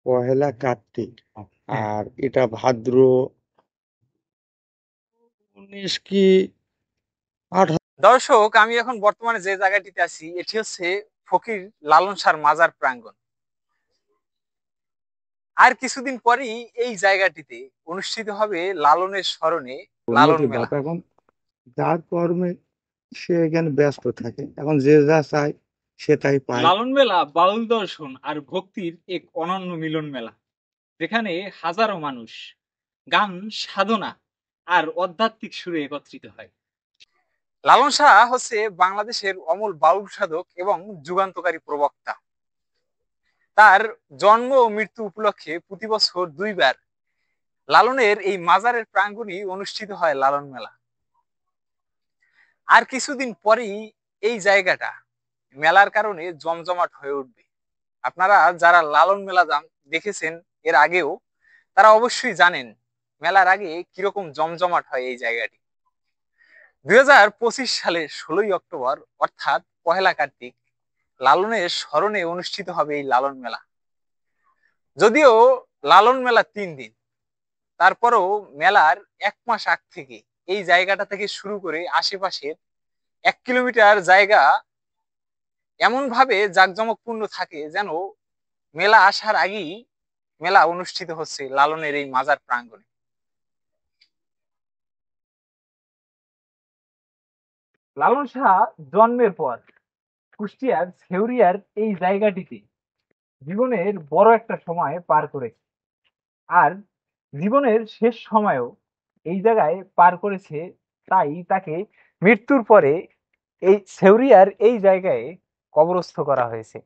পহেলা কার্তিক। হ্যাঁ। আর এটা ভাদ্র 19 কি 18। দর্শক, আমি এখন বর্তমানে যে জায়গাটিতে আছি এটি হচ্ছে ফকির লালন শাহর মাজার প্রাঙ্গণ। আর কিছুদিন পরেই এই জায়গাটিতে অনুষ্ঠিত হবে লালনের স্মরণে লালন উন্নতির মেলা। ধাপ এখন যার কর্মে সে এখানে ব্যস্ত থাকে, এখন যে যা চায় সে তাই পায়। লালন মেলা বাউল দর্শন আর ভক্তির এক অনন্য মিলন মেলা, যেখানে হাজারো মানুষ গান, সাধনা আর আধ্যাত্মিক সুরে একত্রিত হয়। লালন শাহ হচ্ছে বাংলাদেশের অমর বাউল সাধক এবং যুগান্তকারী প্রবক্তা। তার জন্ম ও মৃত্যু উপলক্ষে প্রতি বছর দুইবার লালনের এই মাজারের প্রাঙ্গণেই অনুষ্ঠিত হয় লালন মেলা। আর কিছুদিন পরেই এই জায়গাটা মেলার কারণে জমজমাট হয়ে উঠবে। আপনারা যারা লালন মেলা দেখেছেন এর আগেও, তারা অবশ্যই জানেন মেলার আগে কিরকম জমজমাট হয় এই জায়গাটি। 2025 সালের 16ই অক্টোবর, অর্থাৎ পহেলা কার্তিক, লালনের স্মরণে অনুষ্ঠিত হবে এই লালন মেলা। যদিও লালন মেলা 3 দিন, তারপরেও মেলার 1 মাস আগ থেকে এই জায়গাটা থেকে শুরু করে আশেপাশের 1 কিলোমিটার জায়গা এমন ভাবে জাঁকজমকপূর্ণ থাকে যেন মেলা আসার আগেই মেলা অনুষ্ঠিত হচ্ছে লালনের এই মাজার প্রাঙ্গণে। লালন শাহ জন্মের পর কুষ্টিয়ার ছেউরিয়ার এই জায়গাটিতে জীবনের বড় একটা সময় পার করেছে। আর জীবনের শেষ সময়ও এই জায়গায় পার করেছে। তাই তাকে মৃত্যুর পরে এই ছেউরিয়ার এই জায়গায় কবরস্থ করা হয়েছে।